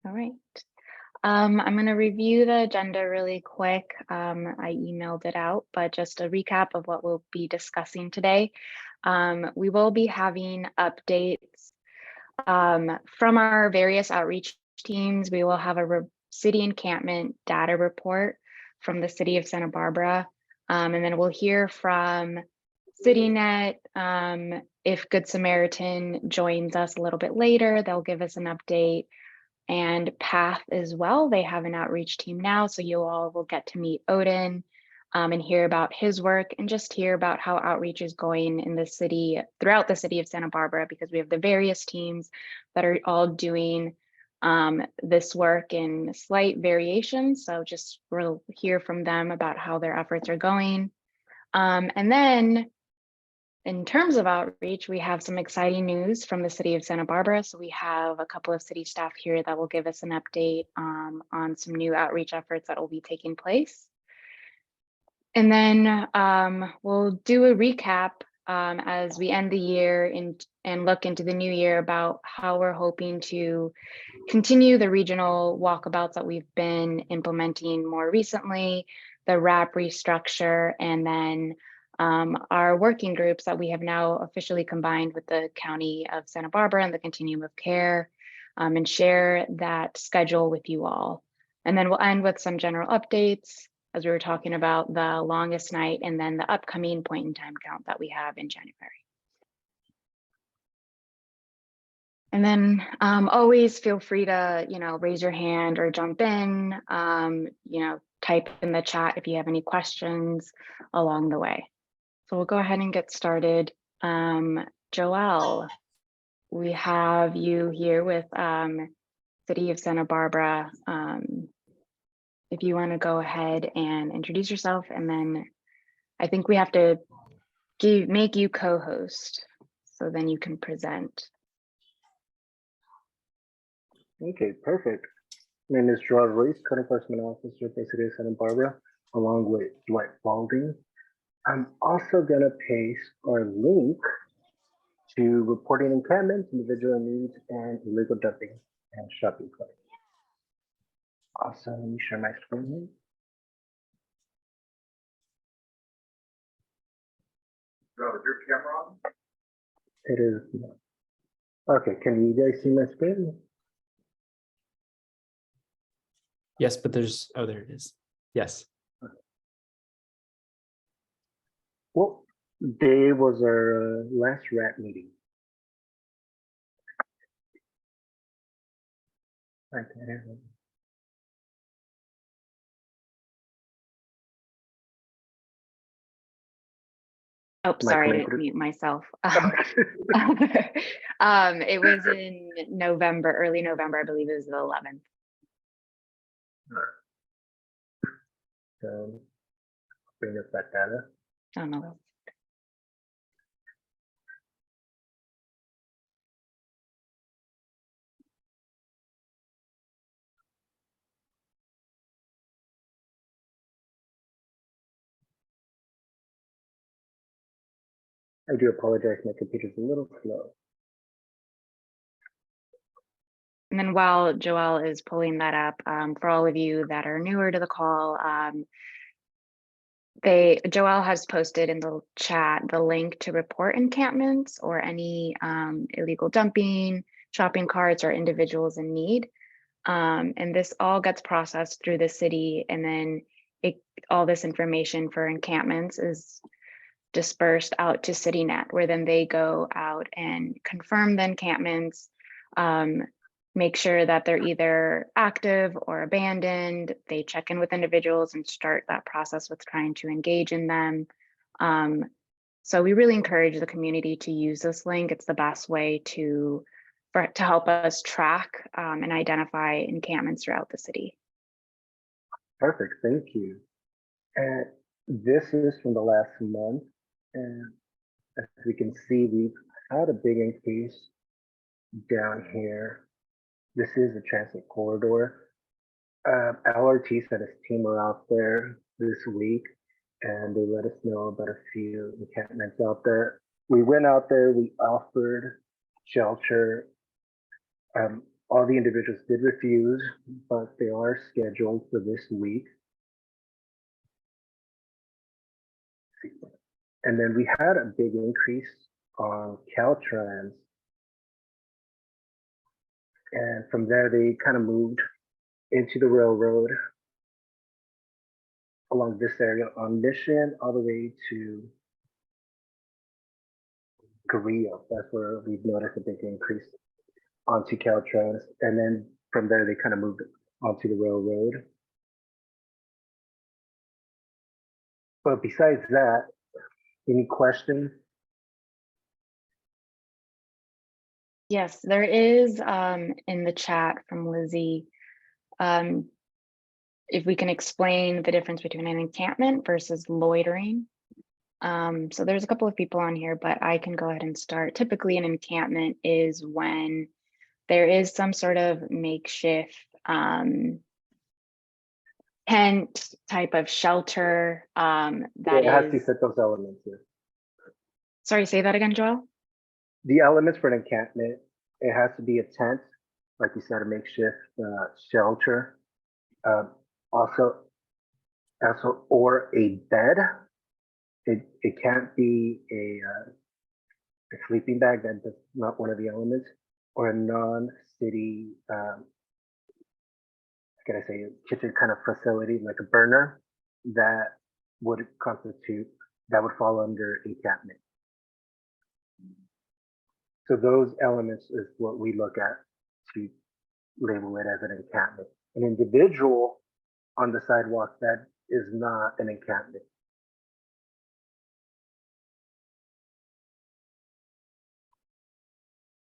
All right. I'm going to review the agenda really quick. I emailed it out, but just a recap of what we'll be discussing today. We will be having updates from our various outreach teams. We will have a city encampment data report from the city of Santa Barbara. And then we'll hear from CityNet. If Good Samaritan joins us a little bit later, they'll give us an update. And PATH as well. They have an outreach team now, so you all will get to meet Odin and hear about his work and just hear about how outreach is going in the city, throughout the city of Santa Barbara, because we have the various teams that are all doing this work in slight variations. So just we'll hear from them about how their efforts are going. And then in terms of outreach, we have some exciting news from the city of Santa Barbara. So we have a couple of city staff here that will give us an update on some new outreach efforts that will be taking place. And then we'll do a recap as we end the year and look into the new year about how we're hoping to continue the regional walkabouts that we've been implementing more recently, the RAP restructure, and then our working groups that we have now officially combined with the County of Santa Barbara and the Continuum of Care, and share that schedule with you all. And then we'll end with some general updates as we were talking about the longest night and then the upcoming point in time count that we have in January. And then always feel free to, raise your hand or jump in, type in the chat if you have any questions along the way. So we'll go ahead and get started. Joelle, we have you here with City of Santa Barbara. If you want to go ahead and introduce yourself, and then I think we have to make you co-host, so then you can present. Okay, perfect. My name is Joel Ruiz, Code Enforcement Officer for City of Santa Barbara, along with Dwight Balding. I'm also going to paste our link to reporting encampments, individual needs, and illegal dumping and shopping carts. Also, let me share my screen. Is your camera on? It is. Okay, can you guys see my screen? Yes, but there's, oh, there it is. Yes. Well, today was our last RAT meeting. Okay. Oh, sorry, I didn't mute myself. It was in November, early November, I believe it was the 11th. So, bring us that data. Oh, no. I do apologize, my computer's a little slow. And then while Joelle is pulling that up, for all of you that are newer to the call, Joelle has posted in the chat the link to report encampments or any illegal dumping, shopping carts, or individuals in need. And this all gets processed through the city, and then all this information for encampments is dispersed out to CityNet, where then they go out and confirm the encampments, make sure that they're either active or abandoned. They check in with individuals and start that process with trying to engage in them. So we really encourage the community to use this link. It's the best way to help us track and identify encampments throughout the city. Perfect, thank you. And this is from the last month. And as we can see, we've had a big increase down here. This is a transit corridor. LRT said his team were out there this week, and they let us know about a few encampments out there. We went out there, we offered shelter. All the individuals did refuse, but they are scheduled for this week. And then we had a big increase on Caltrans. And from there, they kind of moved into the railroad along this area on Mission all the way to Carrillo. That's where we've noticed a big increase onto Caltrans. And then from there, they kind of moved onto the railroad. But besides that, any questions? Yes, there is in the chat from Lizzie, if we can explain the difference between an encampment versus loitering. So there's a couple of people on here, but I can go ahead and start. Typically an encampment is when there is some sort of makeshift tent type of shelter that it has to is, fit those elements here. sorry, say that again, Joel? The elements for an encampment, it has to be a tent, like you said, a makeshift shelter. Also, or a bed. It can't be a sleeping bag. That's not one of the elements, or a non-city, can I say, kitchen kind of facility, like a burner that would constitute, that would fall under encampment. So those elements is what we look at to label it as an encampment. An individual on the sidewalk, that is not an encampment.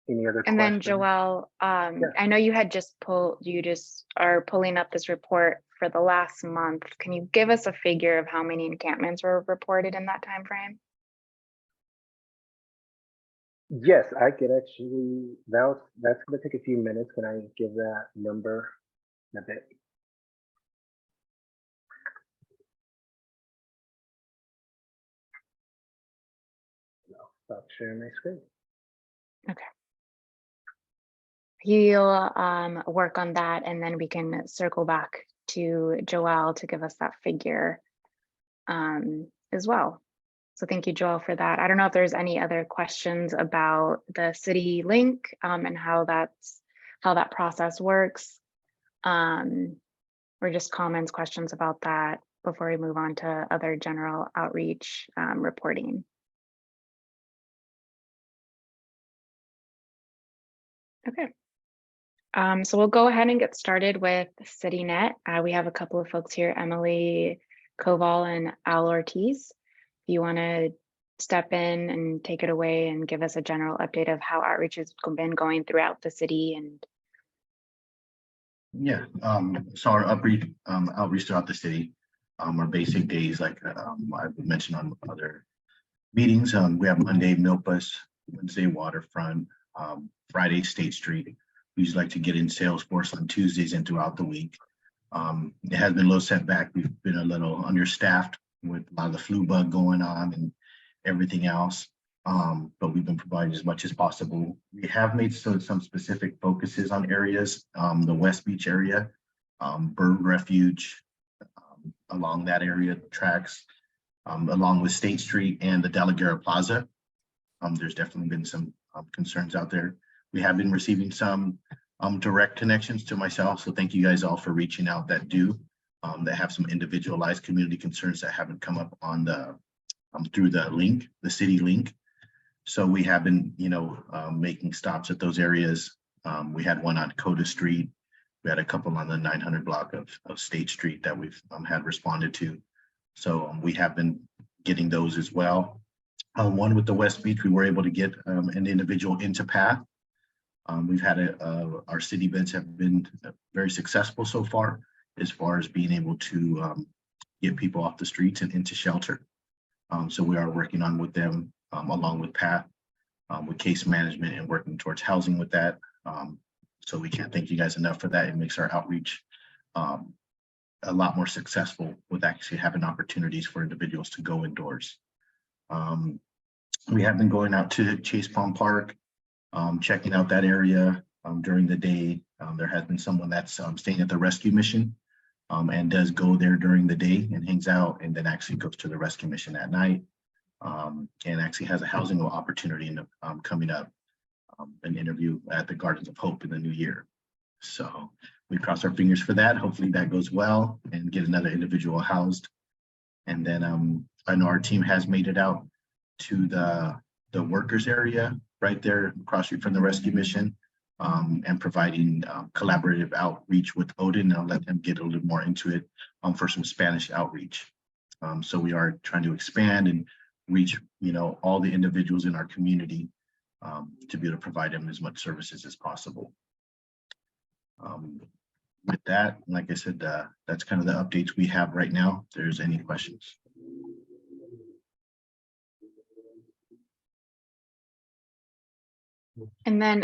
Any other And then questions? Joel, I know you had you just are pulling up this report for the last month. Can you give us a figure of how many encampments were reported in that time frame? Yes, I could actually, that's gonna take a few minutes. Can I give that number in a bit? No, stop sharing my screen. He'll work on that, and then we can circle back to Joel to give us that figure as well. So thank you, Joel, for that. I don't know if there's any other questions about the city link and how that process works, or just comments, questions about that before we move on to other general outreach reporting. Okay. So we'll go ahead and get started with CityNet. We have a couple of folks here, Emily Koval and Al Ortiz. If you want to step in and take it away and give us a general update of how outreach has been going throughout the city. And Yeah, so our outreach throughout the city, our basic days, like I've mentioned on other meetings, we have Monday Milpas, Wednesday Waterfront, Friday State Street. We usually like to get in Salesforce on Tuesdays and throughout the week. It has been a little setback. We've been a little understaffed with a lot of the flu bug going on and everything else. But we've been providing as much as possible. We have made some specific focuses on areas, the West Beach area, Bird Refuge, along that area tracks, along with State Street and the De La Guerra Plaza. There's definitely been some concerns out there. We have been receiving some direct connections to myself. So thank you guys all for reaching out that have some individualized community concerns that haven't come up on the through the link, the city link. So we have been, making stops at those areas. We had one on Coda Street. We had a couple on the 900 block of State Street that we've had responded to. So we have been getting those as well. One with the West Beach, we were able to get an individual into path. We've had our city events have been very successful so far as being able to get people off the streets and into shelter. So we are working on with them along with PATH, with case management and working towards housing with that. So we can't thank you guys enough for that. It makes our outreach a lot more successful with actually having opportunities for individuals to go indoors. We have been going out to Chase Palm Park, checking out that area during the day. There has been someone that's staying at the rescue mission and does go there during the day and hangs out, and then actually goes to the rescue mission at night, and actually has a housing opportunity coming up, an interview at the Gardens of Hope in the new year. So we cross our fingers for that. Hopefully that goes well and get another individual housed. And then I know our team has made it out to the workers area right there across street from the rescue mission, and providing collaborative outreach with Odin. I'll let them get a little more into it for some Spanish outreach. So we are trying to expand and reach, all the individuals in our community to be able to provide them as much services as possible. With that, like I said, that's kind of the updates we have right now. If there's any questions. And then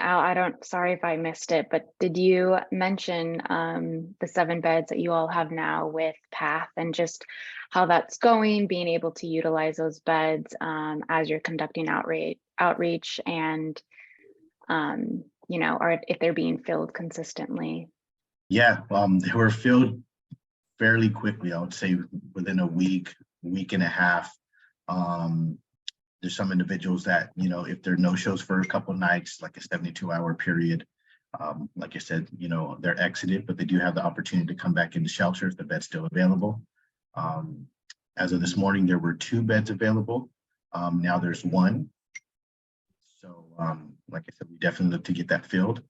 sorry if I missed it, but did you mention the 7 beds that you all have now with PATH, and just how that's going, being able to utilize those beds as you're conducting outreach, and or if they're being filled consistently? Yeah, they were filled fairly quickly. I would say within a week and a half. There's some individuals that, if there are no shows for a couple of nights, like a 72-hour period, like I said, they're exited, but they do have the opportunity to come back into shelter if the bed's still available. As of this morning, there were 2 beds available. Now there's 1. So like I said, we definitely look to get that filled.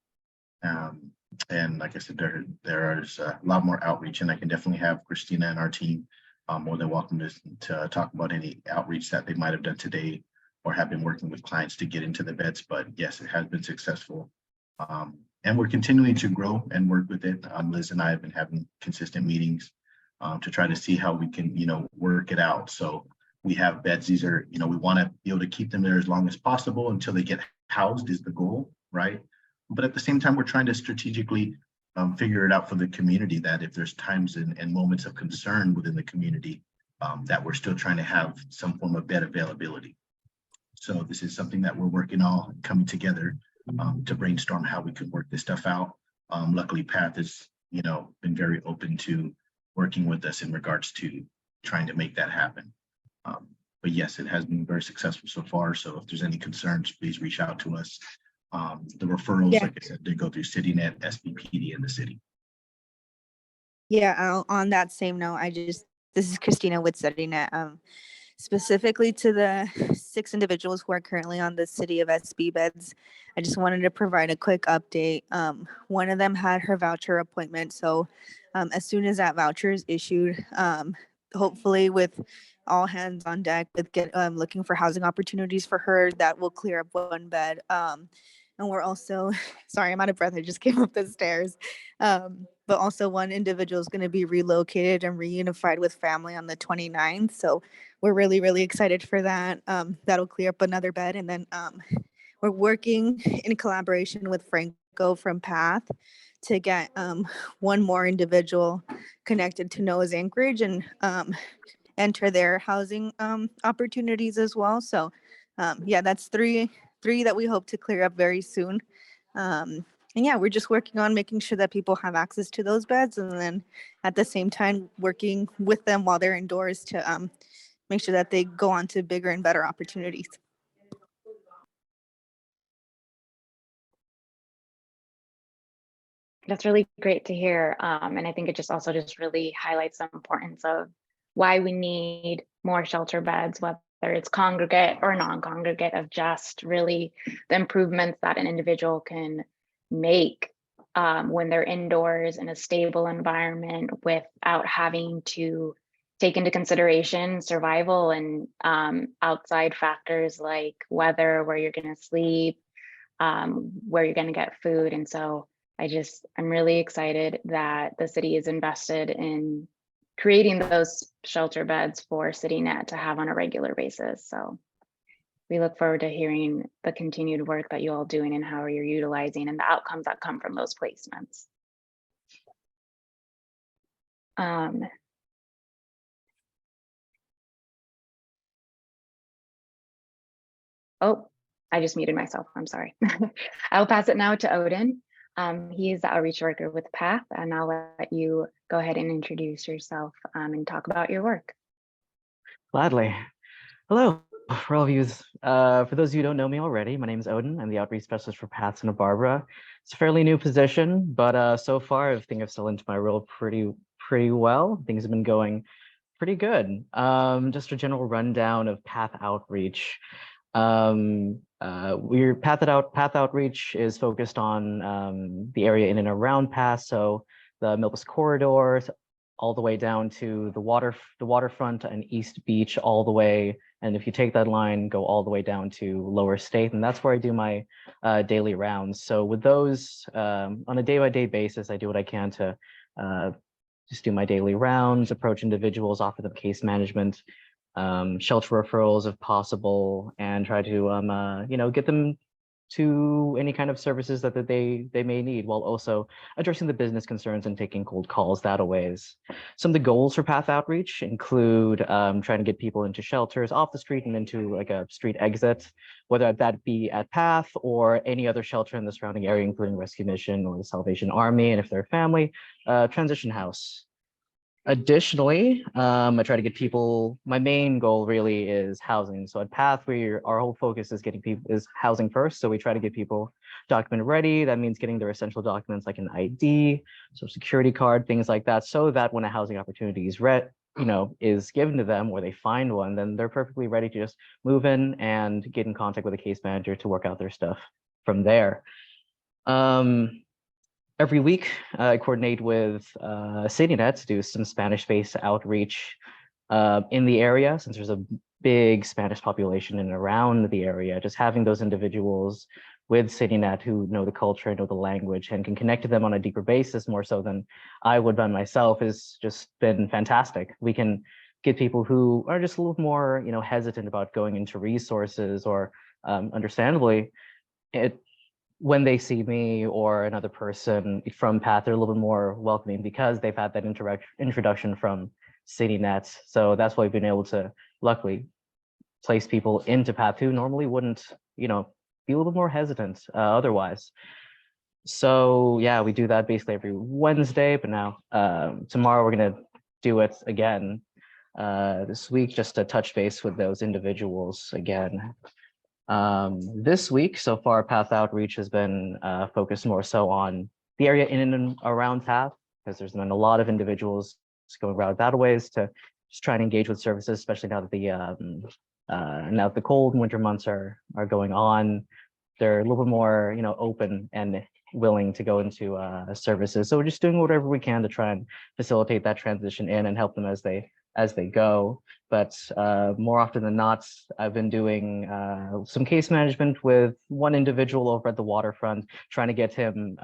And like I said, there is a lot more outreach, and I can definitely have Christina and our team more than welcome to talk about any outreach that they might have done today or have been working with clients to get into the beds. But yes, it has been successful. And we're continuing to grow and work with it. Liz and I have been having consistent meetings to try to see how we can, work it out. So we have beds. These are, we want to be able to keep them there as long as possible until they get housed is the goal, right? But at the same time, we're trying to strategically figure it out for the community, that if there's times and moments of concern within the community, that we're still trying to have some form of bed availability. So this is something that we're working on, coming together to brainstorm how we can work this stuff out. Luckily, PATH has, been very open to working with us in regards to trying to make that happen. But yes, it has been very successful so far. So if there's any concerns, please reach out to us. The referrals, like I said, they go through CityNet, SBPD, and the city. Yeah, on that same note, this is Christina with CityNet. Specifically to the 6 individuals who are currently on the City of SB beds, I just wanted to provide a quick update. One of them had her voucher appointment, so as soon as that voucher is issued, hopefully with all hands on deck with looking for housing opportunities for her, that will clear up 1 bed. And we're also, sorry, I'm out of breath. I just came up the stairs. But also 1 individual is going to be relocated and reunified with family on the 29th. So we're really, really excited for that. That'll clear up another bed. And then we're working in collaboration with Franco from PATH to get 1 more individual connected to Noah's Anchorage and enter their housing opportunities as well. So yeah, that's three that we hope to clear up very soon. And yeah, we're just working on making sure that people have access to those beds, and then at the same time working with them while they're indoors to make sure that they go on to bigger and better opportunities. That's really great to hear. And I think it just really highlights the importance of why we need more shelter beds, whether it's congregate or non-congregate, of just really the improvements that an individual can make when they're indoors in a stable environment without having to take into consideration survival and outside factors like weather, where you're going to sleep, where you're going to get food. And so I'm really excited that the city is invested in creating those shelter beds for CityNet to have on a regular basis. So we look forward to hearing the continued work that you all doing and how you're utilizing and the outcomes that come from those placements. Oh, I just muted myself. I'm sorry. I'll pass it now to Odin. He is the outreach worker with PATH, and I'll let you go ahead and introduce yourself and talk about your work. Gladly. Hello, for all of you. For those of you who don't know me already, my name is Odin. I'm the outreach specialist for PATH Santa Barbara. It's a fairly new position, but so far I think I've settled into my role pretty well. Things have been going pretty good. Just a general rundown of PATH outreach. PATH outreach is focused on the area in and around PATH, so the Milpas corridor all the way down to the waterfront and East Beach all the way. And if you take that line, go all the way down to Lower State, and that's where I do my daily rounds. So with those, on a day-by-day basis, I do what I can to just do my daily rounds, approach individuals, offer them case management, shelter referrals if possible, and try to get them to any kind of services that they may need, while also addressing the business concerns and taking cold calls that ways. Some of the goals for PATH outreach include trying to get people into shelters off the street and into like a street exit, whether that be at PATH or any other shelter in the surrounding area, including Rescue Mission or the Salvation Army, and if they're a family, transition house. Additionally, I try to get people, my main goal really is housing. So at PATH, our whole focus is getting people is housing first. So we try to get people document ready. That means getting their essential documents like an ID, social security card, things like that, so that when a housing opportunity is given to them or they find one, then they're perfectly ready to just move in and get in contact with a case manager to work out their stuff from there. Every week, I coordinate with CityNet to do some Spanish-based outreach in the area, since there's a big Spanish population in and around the area. Just having those individuals with CityNet who know the culture, know the language, and can connect to them on a deeper basis, more so than I would by myself, has just been fantastic. We can get people who are just a little more, hesitant about going into resources, or understandably, when they see me or another person from PATH, they're a little bit more welcoming because they've had that introduction from CityNet. So that's why we've been able to luckily place people into PATH who normally wouldn't, be a little bit more hesitant otherwise. So yeah, we do that basically every Wednesday, but now tomorrow we're gonna do it again this week, just to touch base with those individuals again. This week, so far, PATH outreach has been focused more so on the area in and around PATH, because there's been a lot of individuals going around that ways to just try and engage with services, especially now that the cold winter months are going on. They're a little bit more, open and willing to go into services. So we're just doing whatever we can to try and facilitate that transition in and help them as they go. But more often than not, I've been doing some case management with one individual over at the waterfront, trying to get him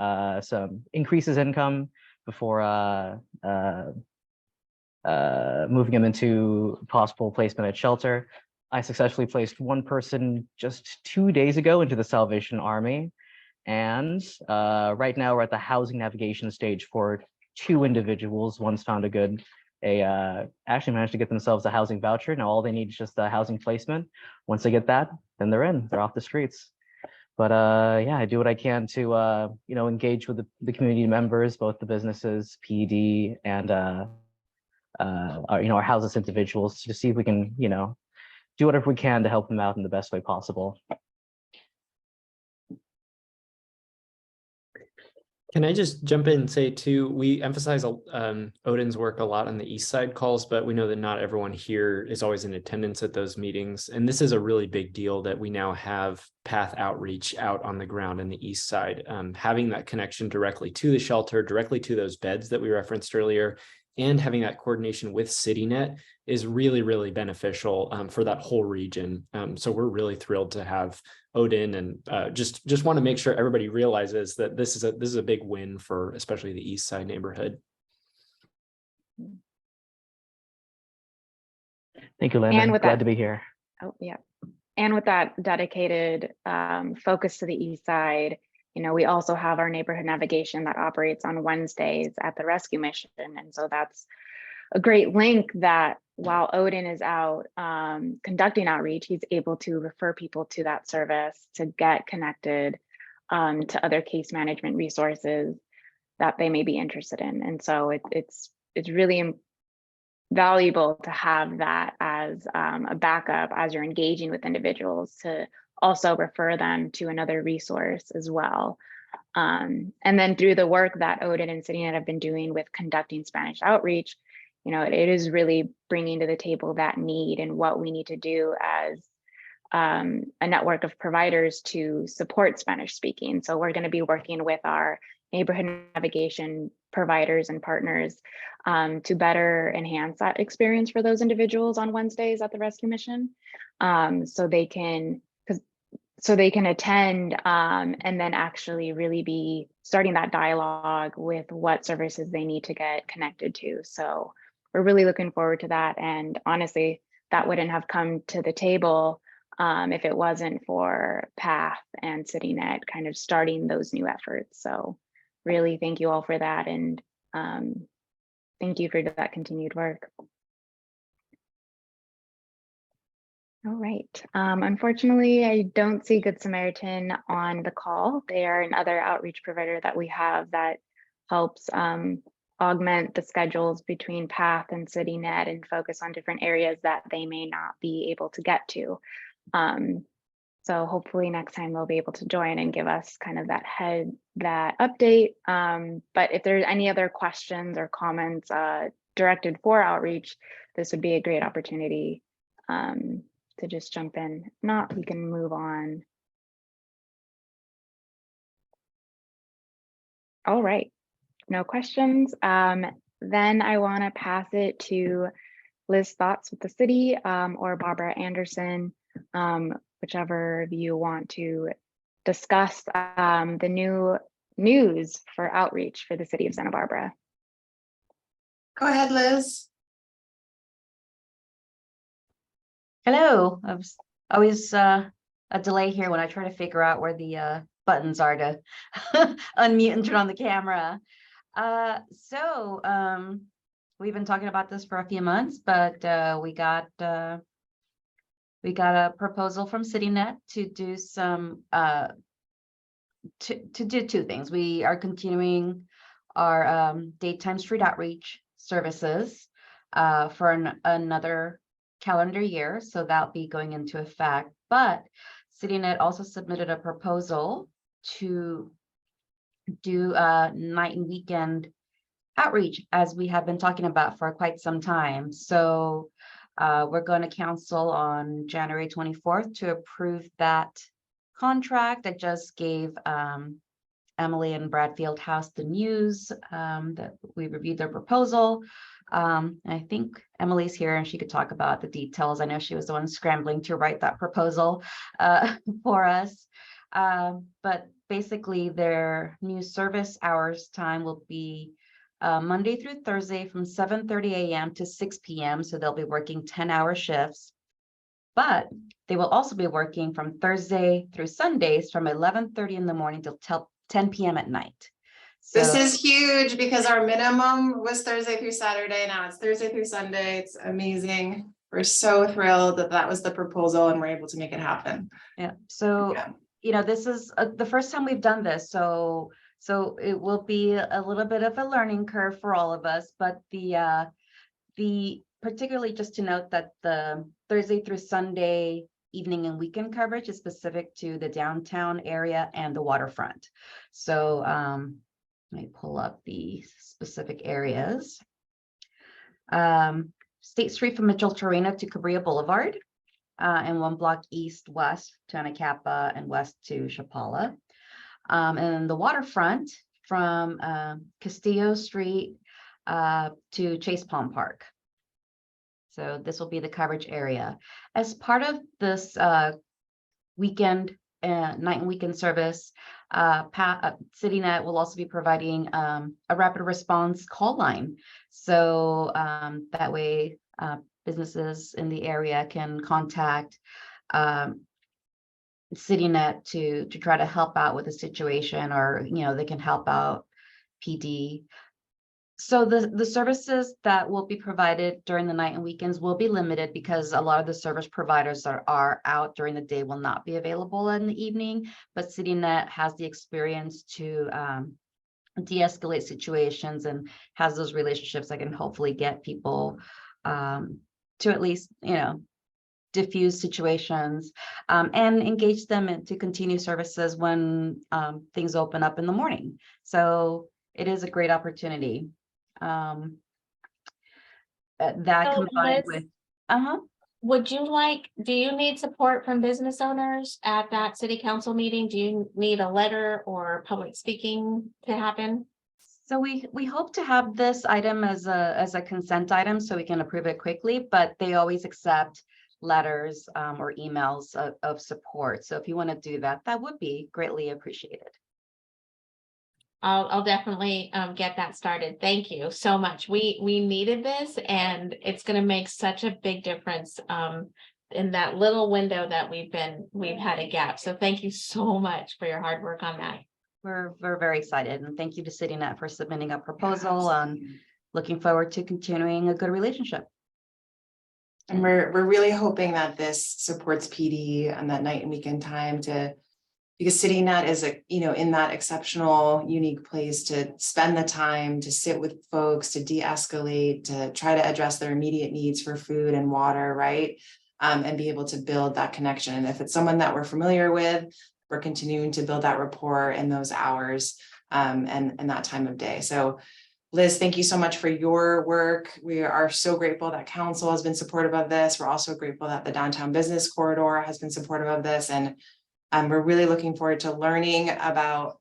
increase his income before moving him into possible placement at shelter. I successfully placed one person just 2 days ago into the Salvation Army. And right now we're at the housing navigation stage for 2 individuals. One's found actually managed to get themselves a housing voucher. Now all they need is just a housing placement. Once they get that, then they're off the streets. But yeah, I do what I can to engage with the community members, both the businesses, PD, and our houseless individuals, to see if we can do whatever we can to help them out in the best way possible. Can I just jump in and say too, we emphasize Odin's work a lot on the East Side calls, but we know that not everyone here is always in attendance at those meetings. And this is a really big deal that we now have PATH outreach out on the ground in the East Side. Having that connection directly to the shelter, directly to those beds that we referenced earlier, and having that coordination with CityNet is really, really beneficial for that whole region. So we're really thrilled to have Odin, and just want to make sure everybody realizes that this is a big win for especially the East Side neighborhood. Thank you, Landon. And with Glad that, to be here. Oh yeah, and with that dedicated focus to the East Side, we also have our neighborhood navigation that operates on Wednesdays at the Rescue Mission, and so that's a great link that while Odin is out conducting outreach, he's able to refer people to that service to get connected to other case management resources that they may be interested in. And so it's really valuable to have that as a backup as you're engaging with individuals, to also refer them to another resource as well. And then through the work that Odin and CityNet have been doing with conducting Spanish outreach, you know, it is really bringing to the table that need and what we need to do as a network of providers to support Spanish speaking. So we're going to be working with our neighborhood navigation providers and partners to better enhance that experience for those individuals on Wednesdays at the rescue mission, so they can attend and then actually really be starting that dialogue with what services they need to get connected to. So we're really looking forward to that. And honestly, that wouldn't have come to the table if it wasn't for PATH and CityNet kind of starting those new efforts. So really thank you all for that. And thank you for that continued work. All right. Unfortunately, I don't see Good Samaritan on the call. They are another outreach provider that we have that helps augment the schedules between PATH and CityNet and focus on different areas that they may not be able to get to. So hopefully next time they'll be able to join and give us kind of that update. But if there's any other questions or comments directed for outreach, this would be a great opportunity to just jump in. If not, we can move on. All right, no questions. Then I want to pass it to Liz Thoughts with the City or Barbara Anderson, whichever of you want to discuss the new news for outreach for the City of Santa Barbara. Go ahead, Liz. Hello. I was always a delay here when I try to figure out where the buttons are to unmute and turn on the camera. We've been talking about this for a few months, but we got a proposal from CityNet to do some to do two things. We are continuing our daytime street outreach services for another calendar year, so that'll be going into effect. But CityNet also submitted a proposal to do night and weekend outreach, as we have been talking about for quite some time. So we're going to council on January 24th to approve that contract. I just gave Emily and Bradfield House the news that we reviewed their proposal. I think Emily's here and she could talk about the details. I know she was the one scrambling to write that proposal for us. But basically their new service hours time will be Monday through Thursday from 7:30 a.m. to 6 p.m. So they'll be working 10-hour shifts, but they will also be working from Thursday through Sundays from 11:30 in the morning till 10 p.m. at night. So, this is huge because our minimum was Thursday through Saturday. Now it's Thursday through Sunday. It's amazing. We're so thrilled that that was the proposal and we're able to make it happen. yeah. So, you know, this is the first time we've done this. So it will be a little bit of a learning curve for all of us, but the particularly just to note that the Thursday through Sunday evening and weekend coverage is specific to the downtown area and the waterfront. So let me pull up the specific areas. State Street from Mitchell Torino to Cabrillo Boulevard, and 1 block east-west to Anacapa and west to Chapala. And the waterfront from Castillo Street to Chase Palm Park. So this will be the coverage area. As part of this weekend, night and weekend service, CityNet will also be providing a rapid response call line. So that way businesses in the area can contact CityNet to try to help out with the situation, or, you know, they can help out PD. So the services that will be provided during the night and weekends will be limited because a lot of the service providers that are out during the day will not be available in the evening. But CityNet has the experience to de-escalate situations and has those relationships that can hopefully get people to at least, diffuse situations and engage them to continue services when things open up in the morning. So it is a great opportunity. That So, combined Liz, with, do you need support from business owners at that city council meeting? Do you need a letter or public speaking to happen? so we hope to have this item as a consent item so we can approve it quickly, but they always accept letters or emails of support. So if you want to do that, that would be greatly appreciated. I'll definitely get that started. Thank you so much. We needed this, and it's going to make such a big difference in that little window that we've had a gap. So thank you so much for your hard work on that. We're very excited, and thank you to CityNet for submitting a proposal and looking forward to continuing a good relationship. And we're really hoping that this supports PD and that night and weekend time because CityNet is in that exceptional, unique place to spend the time to sit with folks, to de-escalate, to try to address their immediate needs for food and water, right? And be able to build that connection. And if it's someone that we're familiar with, we're continuing to build that rapport in those hours and that time of day. So Liz, thank you so much for your work. We are so grateful that council has been supportive of this. We're also grateful that the downtown business corridor has been supportive of this. And we're really looking forward to learning about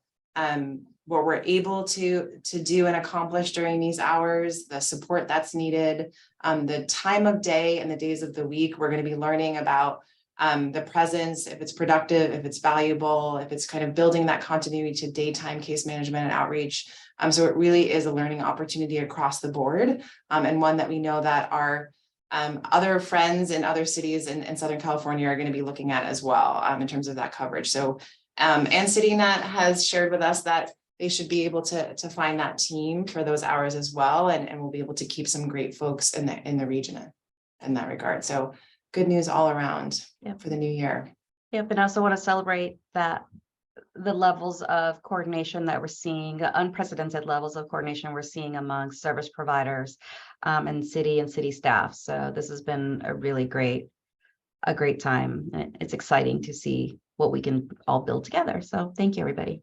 what we're able to do and accomplish during these hours, the support that's needed, the time of day and the days of the week. We're going to be learning about the presence, if it's productive, if it's valuable, if it's kind of building that continuity to daytime case management and outreach. So it really is a learning opportunity across the board, and one that we know that our other friends in other cities in Southern California are going to be looking at as well in terms of that coverage. So and CityNet has shared with us that they should be able to find that team for those hours as well, and we'll be able to keep some great folks in the region in that regard. So good news all around for the new year. Yep, and I also want to celebrate that the levels of coordination that we're seeing, unprecedented levels of coordination we're seeing among service providers and city staff. So this has been a really great time. And it's exciting to see what we can all build together. So thank you, everybody.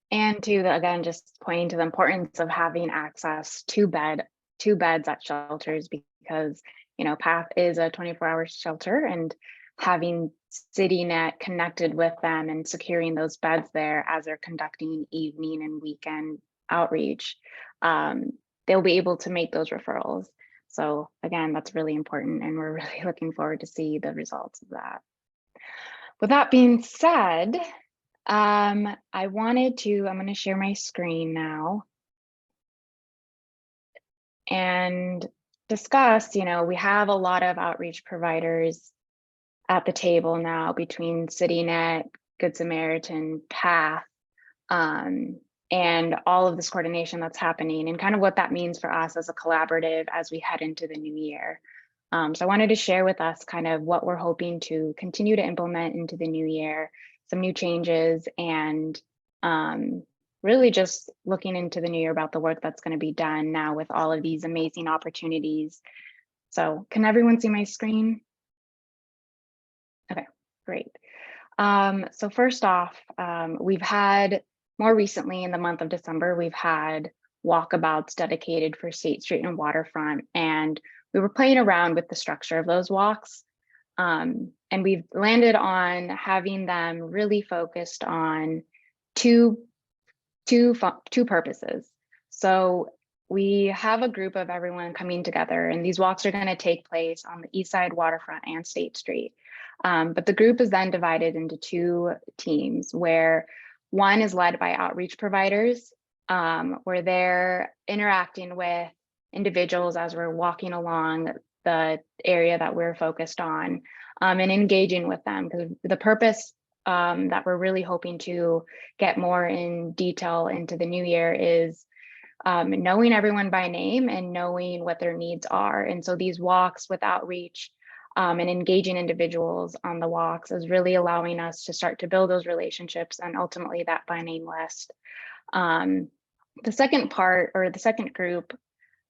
And again, just pointing to the importance of having access to beds at shelters, because PATH is a 24-hour shelter, and having CityNet connected with them and securing those beds there as they're conducting evening and weekend outreach, they'll be able to make those referrals. So again, that's really important, and we're really looking forward to see the results of that. With that being said, I'm going to share my screen now and discuss, we have a lot of outreach providers at the table now between CityNet, Good Samaritan, PATH, and all of this coordination that's happening, and kind of what that means for us as a collaborative as we head into the new year. So I wanted to share with us kind of what we're hoping to continue to implement into the new year, some new changes, and really just looking into the new year about the work that's going to be done now with all of these amazing opportunities. So can everyone see my screen? Okay, great. So first off, we've had more recently in the month of December, we've had walkabouts dedicated for State Street and Waterfront, and we were playing around with the structure of those walks. And we've landed on having them really focused on two purposes. So we have a group of everyone coming together, and these walks are going to take place on the East Side, Waterfront, and State Street. But the group is then divided into two teams, where one is led by outreach providers, where they're interacting with individuals as we're walking along the area that we're focused on, and engaging with them, because the purpose that we're really hoping to get more in detail into the new year is knowing everyone by name and knowing what their needs are. And so these walks with outreach and engaging individuals on the walks is really allowing us to start to build those relationships and ultimately that by name list. The second part, or the second group,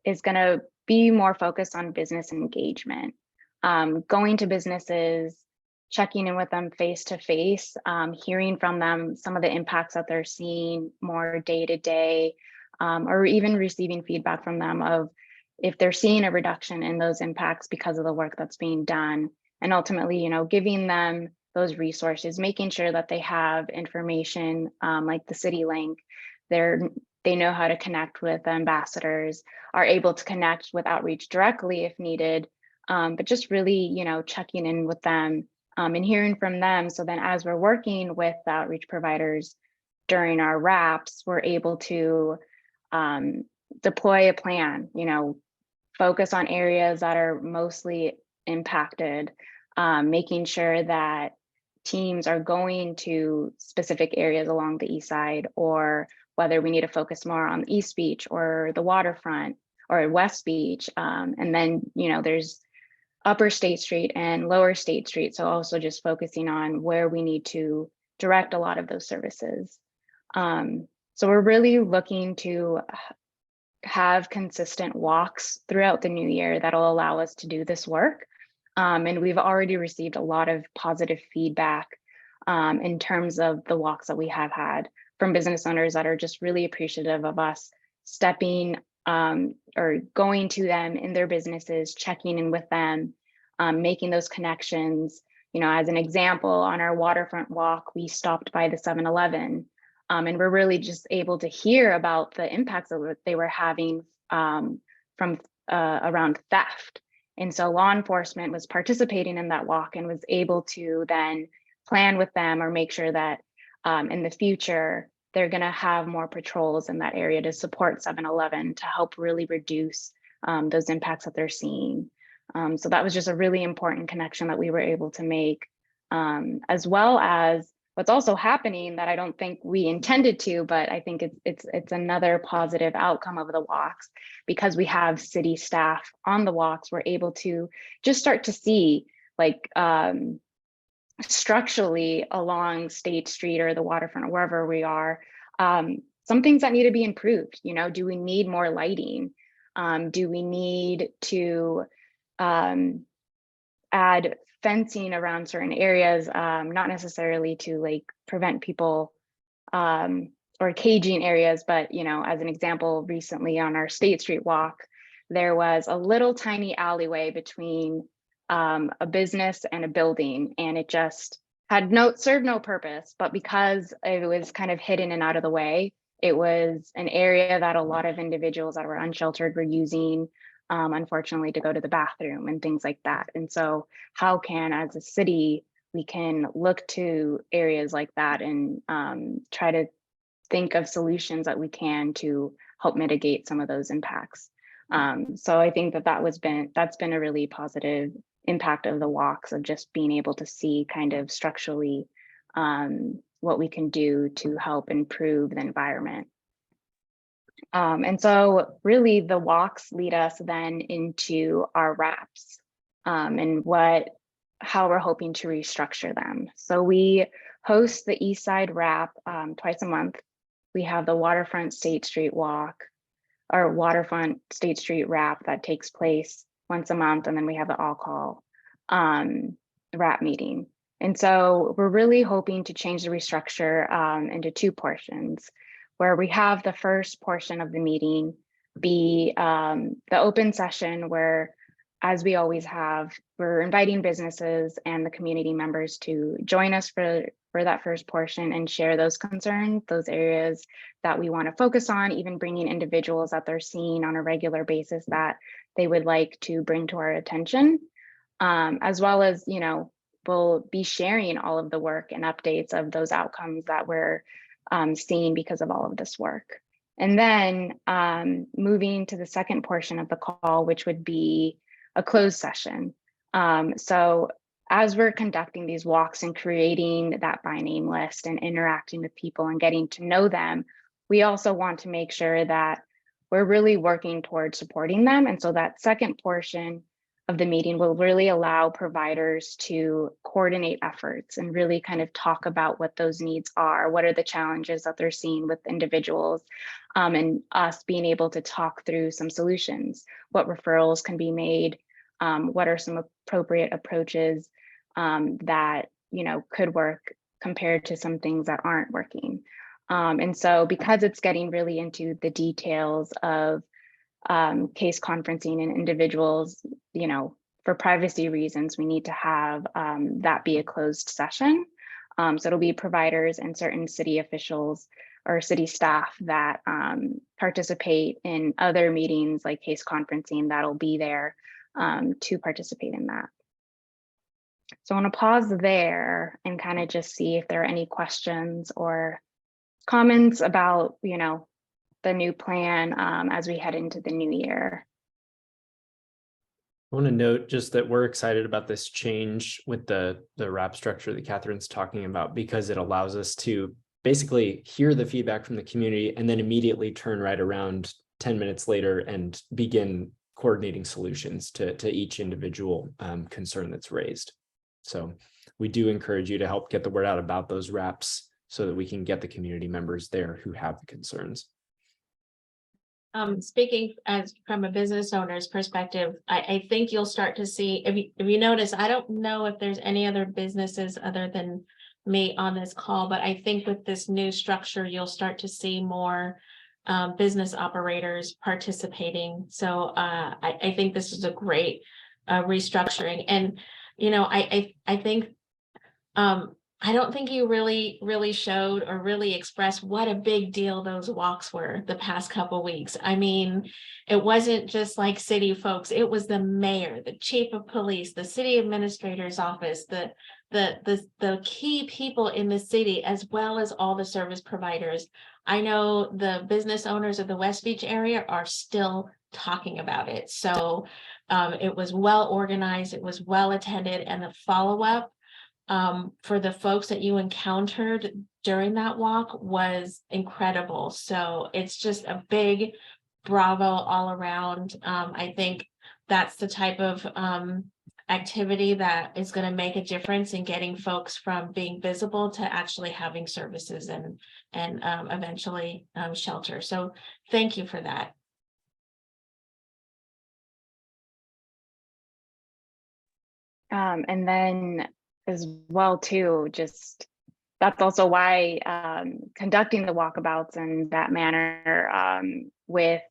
is going to be more focused on business engagement, going to businesses, checking in with them face to face, hearing from them some of the impacts that they're seeing more day to day, or even receiving feedback from them of if they're seeing a reduction in those impacts because of the work that's being done. And ultimately, you know, giving them those resources, making sure that they have information like the city link. They know how to connect with ambassadors, are able to connect with outreach directly if needed, but just really, you know, checking in with them and hearing from them. So then as we're working with the outreach providers during our wraps, we're able to deploy a plan, you know, focus on areas that are mostly impacted, making sure that teams are going to specific areas along the east side, or whether we need to focus more on the East Beach or the waterfront or West Beach. And then, you know, there's Upper State Street and Lower State Street. So also just focusing on where we need to direct a lot of those services. So we're really looking to have consistent walks throughout the new year that'll allow us to do this work. And we've already received a lot of positive feedback in terms of the walks that we have had from business owners that are just really appreciative of us stepping or going to them in their businesses, checking in with them, making those connections. You know, as an example, on our waterfront walk, we stopped by the 7-Eleven, and we're really just able to hear about the impacts that they were having from around theft. And so law enforcement was participating in that walk and was able to then plan with them or make sure that in the future, they're going to have more patrols in that area to support 7-Eleven to help really reduce those impacts that they're seeing. So that was just a really important connection that we were able to make, as well as what's also happening that I don't think we intended to, but I think it's another positive outcome of the walks, because we have city staff on the walks. We're able to just start to see, like, structurally along State Street or the waterfront or wherever we are, some things that need to be improved. You know, do we need more lighting? Do we need to add fencing around certain areas, not necessarily to like prevent people or caging areas, but, you know, as an example, recently on our State Street walk, there was a little tiny alleyway between a business and a building, and it just had served no purpose. But because it was kind of hidden and out of the way, it was an area that a lot of individuals that were unsheltered were using, unfortunately, to go to the bathroom and things like that. And so how can, as a city, we can look to areas like that and try to think of solutions that we can to help mitigate some of those impacts. So I think that's been a really positive impact of the walks, of just being able to see kind of structurally what we can do to help improve the environment. And so really the walks lead us then into our wraps and how we're hoping to restructure them. So we host the East Side Wrap twice a month. We have the Waterfront State Street Walk, or Waterfront State Street Wrap, that takes place once a month. And then we have the all-call wrap meeting. And so we're really hoping to change the restructure into two portions, where we have the first portion of the meeting be the open session, where, as we always have, we're inviting businesses and the community members to join us for that first portion and share those concerns, those areas that we want to focus on, even bringing individuals that they're seeing on a regular basis that they would like to bring to our attention, as well as, you know, we'll be sharing all of the work and updates of those outcomes that we're seeing because of all of this work. And then moving to the second portion of the call, which would be a closed session. So as we're conducting these walks and creating that by name list and interacting with people and getting to know them, we also want to make sure that we're really working towards supporting them. And so that second portion of the meeting will really allow providers to coordinate efforts and really kind of talk about what those needs are, what are the challenges that they're seeing with individuals, and us being able to talk through some solutions, what referrals can be made, what are some appropriate approaches that could work compared to some things that aren't working. And so because it's getting really into the details of case conferencing and individuals, for privacy reasons, we need to have that be a closed session. So it'll be providers and certain city officials or city staff that participate in other meetings like case conferencing that'll be there to participate in that. So I want to pause there and kind of just see if there are any questions or comments about, the new plan as we head into the new year. I want to note just that we're excited about this change with the RAP structure that Catherine's talking about, because it allows us to basically hear the feedback from the community and then immediately turn right around 10 minutes later and begin coordinating solutions to each individual concern that's raised. So we do encourage you to help get the word out about those RAPs so that we can get the community members there who have the concerns. Speaking as from a business owner's perspective, I think you'll start to see, if you notice, I don't know if there's any other businesses other than me on this call, but I think with this new structure, you'll start to see more business operators participating. So I think this is a great restructuring. And, I think I don't think you really showed or really expressed what a big deal those walks were the past couple weeks. I mean, it wasn't just like city folks, it was the mayor, the chief of police, the city administrator's office, the key people in the city, as well as all the service providers. I know the business owners of the West Beach area are still talking about it. So it was well organized, it was well attended, and the follow-up for the folks that you encountered during that walk was incredible. So it's just a big bravo all around. I think that's the type of activity that is going to make a difference in getting folks from being visible to actually having services and eventually shelter. So thank you for that. And then as well too, just that's also why conducting the walkabouts in that manner with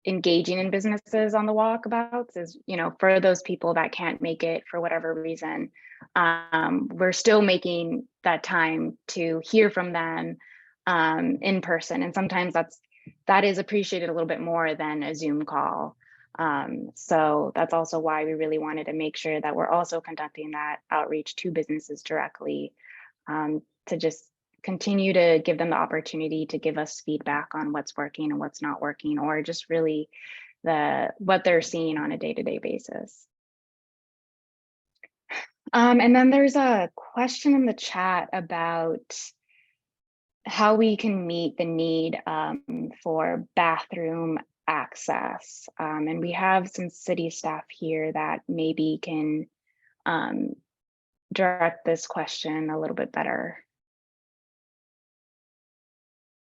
engaging in businesses on the walkabouts is, for those people that can't make it for whatever reason, we're still making that time to hear from them in person. And sometimes that is appreciated a little bit more than a Zoom call. So that's also why we really wanted to make sure that we're also conducting that outreach to businesses directly to just continue to give them the opportunity to give us feedback on what's working and what's not working, or just really what they're seeing on a day-to-day basis. And then there's a question in the chat about how we can meet the need for bathroom access. And we have some city staff here that maybe can direct this question a little bit better.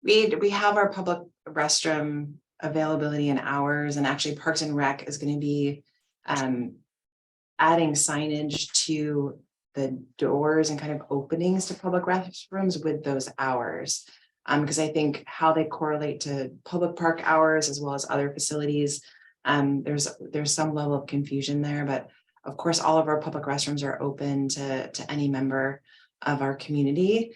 We have our public restroom availability and hours, and actually Parks and Rec is going to be adding signage to the doors and kind of openings to public restrooms with those hours. Because I think how they correlate to public park hours as well as other facilities, there's some level of confusion there, but of course, all of our public restrooms are open to any member of our community.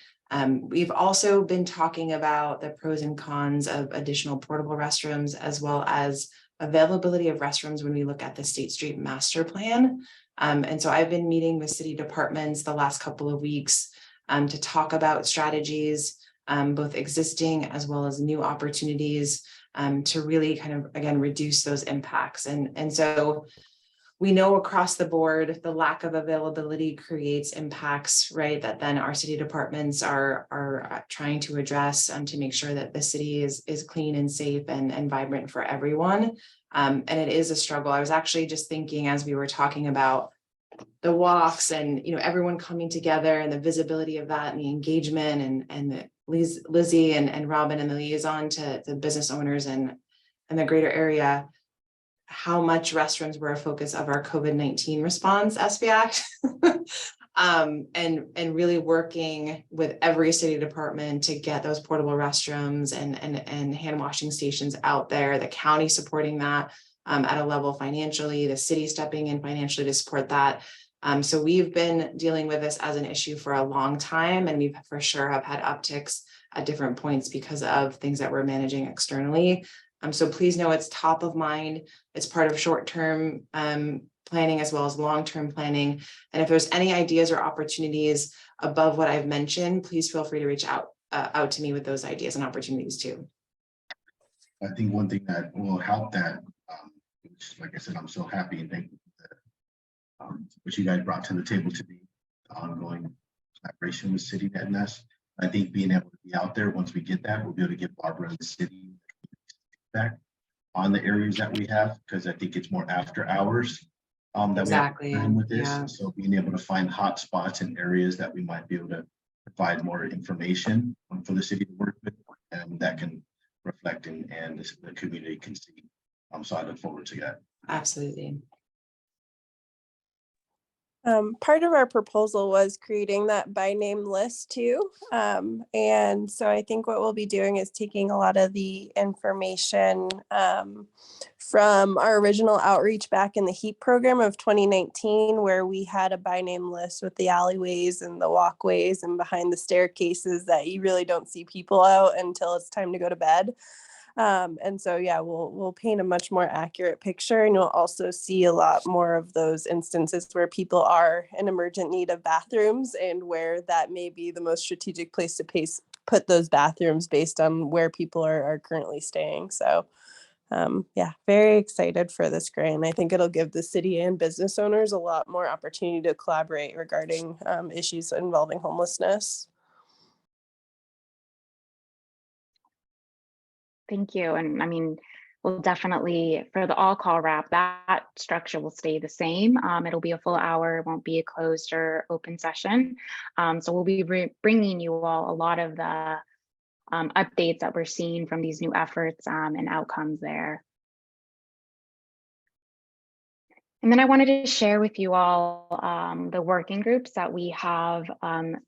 We've also been talking about the pros and cons of additional portable restrooms, as well as availability of restrooms when we look at the State Street Master Plan. And so I've been meeting with city departments the last couple of weeks to talk about strategies, both existing as well as new opportunities to really kind of, again, reduce those impacts. And so we know across the board, the lack of availability creates impacts, right? That then our city departments are trying to address to make sure that the city is clean and safe and vibrant for everyone. And it is a struggle. I was actually just thinking as we were talking about the walks and, everyone coming together and the visibility of that and the engagement and Lizzie and Robin and the liaison to the business owners and the greater area, how much restrooms were a focus of our COVID-19 response, SBAC. And really working with every city department to get those portable restrooms and hand washing stations out there, the county supporting that at a level financially, the city stepping in financially to support that. So we've been dealing with this as an issue for a long time, and we've for sure have had upticks at different points because of things that we're managing externally. So please know it's top of mind. It's part of short-term planning as well as long-term planning. And if there's any ideas or opportunities above what I've mentioned, please feel free to reach out to me with those ideas and opportunities too. I think one thing that will help that, which, like I said, I'm so happy and thankful that what you guys brought to the table today, the ongoing collaboration with CityNet and us. I think being able to be out there, once we get that, we'll be able to give Barbara and the city back on the areas that we have, because I think it's more after hours that Exactly. we have time with this. Yeah. So being able to find hot spots and areas that we might be able to provide more information for the city to work with, and that can reflect and the community can see. So I look forward to that. Absolutely. Part of our proposal was creating that by name list too. And so I think what we'll be doing is taking a lot of the information from our original outreach back in the HEAP program of 2019, where we had a by name list with the alleyways and the walkways and behind the staircases that you really don't see people out until it's time to go to bed. And so, yeah, we'll paint a much more accurate picture, and you'll also see a lot more of those instances where people are in emergent need of bathrooms and where that may be the most strategic place to put those bathrooms based on where people are currently staying. So, yeah, very excited for this grant. I think it'll give the city and business owners a lot more opportunity to collaborate regarding issues involving homelessness. Thank you. And I mean, we'll definitely, for the all call wrap, that structure will stay the same. It'll be a full hour, it won't be a closed or open session. So we'll be bringing you all a lot of the updates that we're seeing from these new efforts and outcomes there. And then I wanted to share with you all the working groups that we have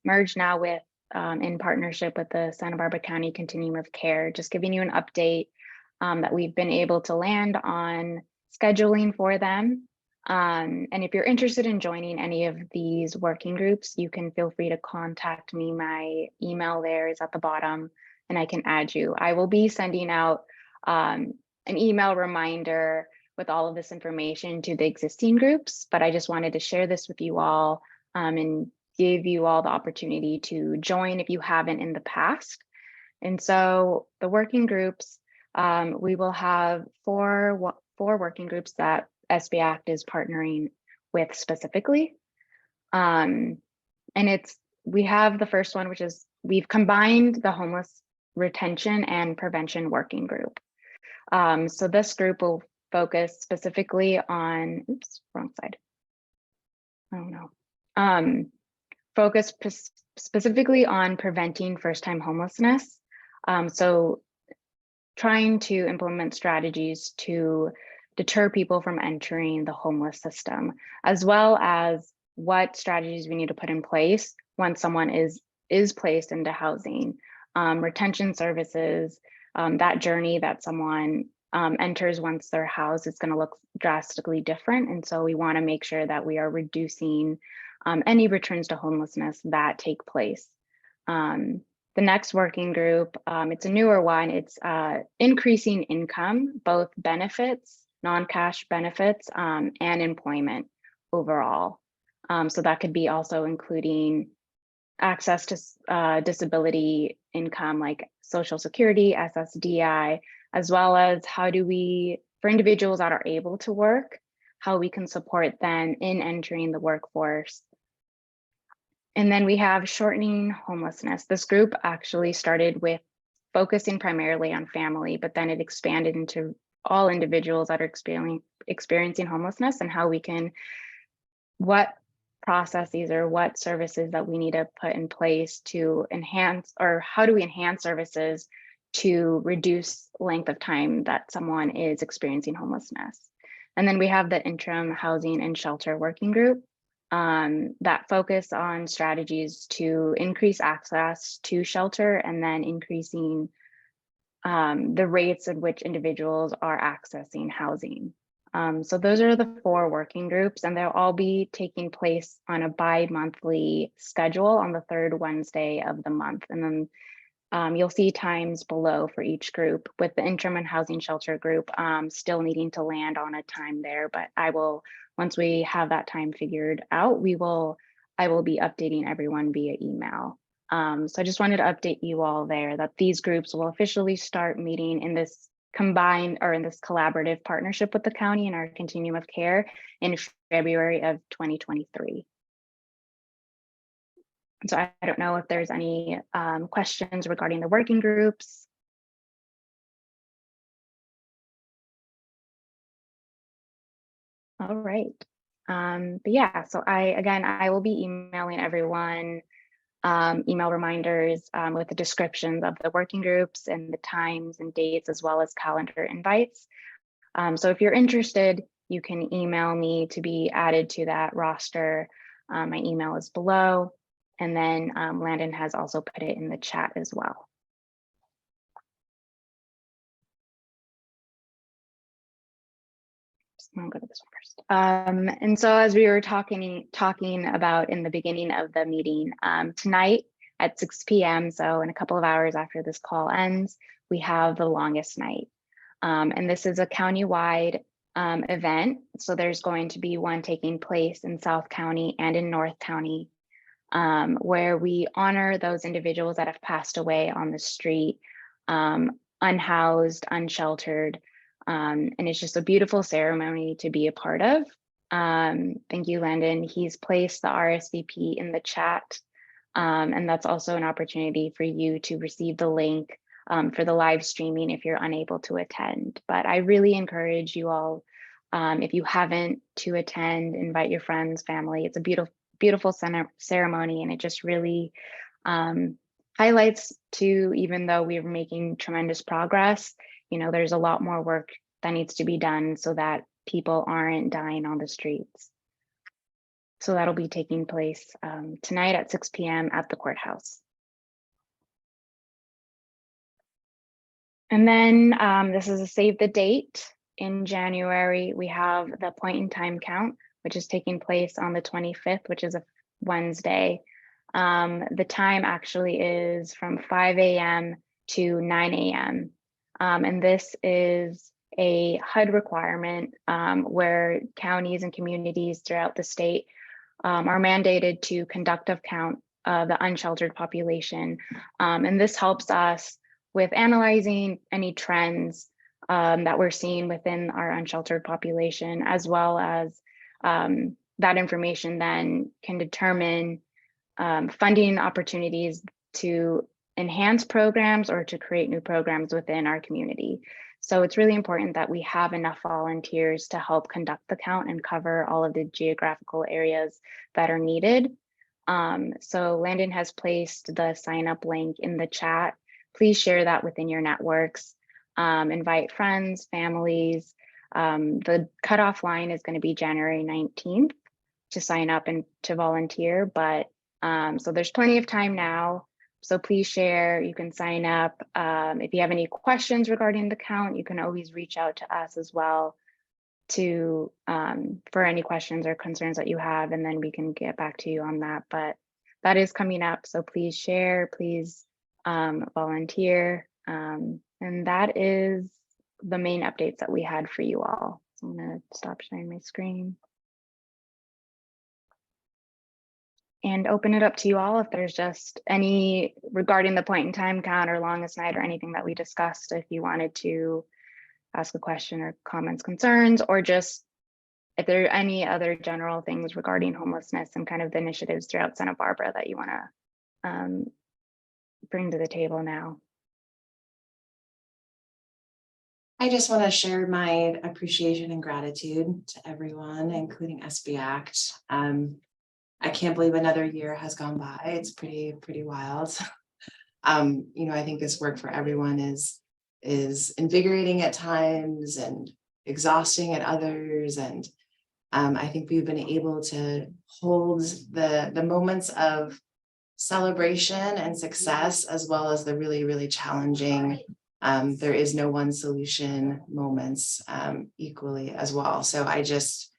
merged now with in partnership with the Santa Barbara County Continuum of Care, just giving you an update that we've been able to land on scheduling for them. And if you're interested in joining any of these working groups, you can feel free to contact me. My email there is at the bottom and I can add you. I will be sending out an email reminder with all of this information to the existing groups, but I just wanted to share this with you all and give you all the opportunity to join if you haven't in the past. And so the working groups, we will have four working groups that SB Act is partnering with specifically. And we have the first one, which is we've combined the homeless retention and prevention working group. So this group will focus specifically on, oops, wrong side. Oh no. Focus specifically on preventing first-time homelessness. So trying to implement strategies to deter people from entering the homeless system, as well as what strategies we need to put in place when someone is placed into housing, retention services, that journey that someone enters once they're housed is going to look drastically different. And so we want to make sure that we are reducing any returns to homelessness that take place. The next working group, it's a newer one. It's increasing income, both benefits, non-cash benefits, and employment overall. So that could be also including access to disability income like Social Security, SSDI, as well as how do we, for individuals that are able to work, how we can support them in entering the workforce. And then we have shortening homelessness. This group actually started with focusing primarily on family, but then it expanded into all individuals that are experiencing homelessness, and how we can, what processes or what services that we need to put in place to enhance, or how do we enhance services to reduce length of time that someone is experiencing homelessness. And then we have the interim housing and shelter working group that focus on strategies to increase access to shelter, and then increasing the rates at which individuals are accessing housing. So those are the 4 working groups, and they'll all be taking place on a bi-monthly schedule on the 3rd Wednesday of the month. And then you'll see times below for each group, with the interim and housing shelter group still needing to land on a time there. But I will, once we have that time figured out, I will be updating everyone via email. So I just wanted to update you all there that these groups will officially start meeting in this combined, or in this collaborative partnership with the county and our continuum of care in February of 2023. So I don't know if there's any questions regarding the working groups. All right. But yeah, so I will be emailing everyone email reminders with the descriptions of the working groups and the times and dates, as well as calendar invites. So if you're interested, you can email me to be added to that roster. My email is below, and then Landon has also put it in the chat as well. I'll go to this one first. And so as we were talking about in the beginning of the meeting, tonight at 6 p.m., so in a couple of hours after this call ends, we have the longest night. And this is a countywide event. So there's going to be one taking place in South County and in North County, where we honor those individuals that have passed away on the street, unhoused, unsheltered. And it's just a beautiful ceremony to be a part of. Thank you, Landon. He's placed the RSVP in the chat. And that's also an opportunity for you to receive the link for the live streaming if you're unable to attend. But I really encourage you all, if you haven't, to attend, invite your friends, family. It's a beautiful ceremony, and it just really highlights to, even though we're making tremendous progress, you know, there's a lot more work that needs to be done so that people aren't dying on the streets. So that'll be taking place tonight at 6 p.m. at the courthouse. And then this is a save the date. In January, we have the point in time count, which is taking place on the 25th, which is a Wednesday. The time actually is from 5 a.m. to 9 a.m. And this is a HUD requirement where counties and communities throughout the state are mandated to conduct a count of the unsheltered population. And this helps us with analyzing any trends that we're seeing within our unsheltered population, as well as that information then can determine funding opportunities to enhance programs or to create new programs within our community. So it's really important that we have enough volunteers to help conduct the count and cover all of the geographical areas that are needed. So Landon has placed the sign up link in the chat. Please share that within your networks. Invite friends, families. The cutoff line is going to be January 19th to sign up and to volunteer, but so there's plenty of time now. So please share, you can sign up. If you have any questions regarding the count, you can always reach out to us as well to for any questions or concerns that you have, and then we can get back to you on that. But that is coming up, so please share, please volunteer. And that is the main updates that we had for you all. So I'm gonna stop sharing my screen and open it up to you all if there's just any regarding the point in time count or longest night or anything that we discussed. If you wanted to ask a question or comments, concerns, or just if there are any other general things regarding homelessness and kind of the initiatives throughout Santa Barbara that you want to bring to the table now. I just want to share my appreciation and gratitude to everyone, including SB Act. I can't believe another year has gone by. It's pretty wild. I think this work for everyone is invigorating at times and exhausting at others. And I think we've been able to hold the moments of celebration and success, as well as the really, really challenging, there is no one solution moments equally as well. So I just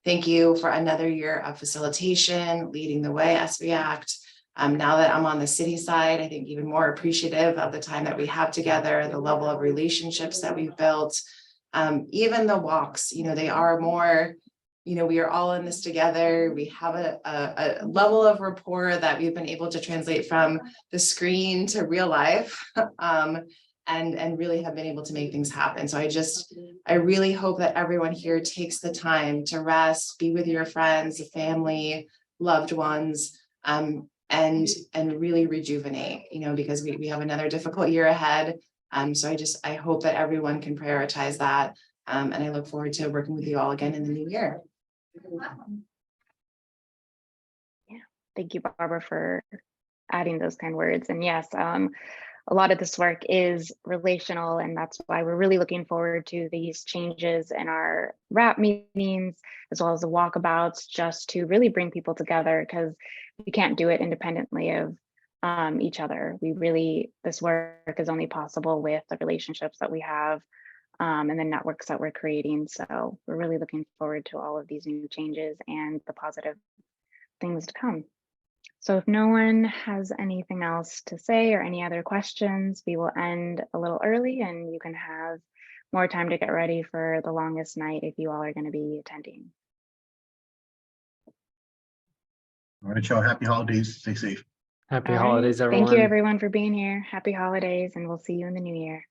thank you for another year of facilitation, leading the way, SB Act. Now that I'm on the city side, I think even more appreciative of the time that we have together, the level of relationships that we've built, even the walks, they are more, we are all in this together. We have a level of rapport that we've been able to translate from the screen to real life, and really have been able to make things happen. So I really hope that everyone here takes the time to rest, be with your friends, family, loved ones, and really rejuvenate, because we have another difficult year ahead. So I hope that everyone can prioritize that. And I look forward to working with you all again in the new year. Yeah, thank you, Barbara, for adding those kind words. And yes, a lot of this work is relational, and that's why we're really looking forward to these changes in our wrap meetings, as well as the walkabouts, just to really bring people together, because we can't do it independently of each other. This work is only possible with the relationships that we have and the networks that we're creating. So we're really looking forward to all of these new changes and the positive things to come. So if no one has anything else to say or any other questions, we will end a little early, and you can have more time to get ready for the longest night if you all are going to be attending. All right, y'all. Happy holidays. Stay safe. Happy All right. holidays, everyone. Thank you, everyone, for being here. Happy holidays, and we'll see you in the new year.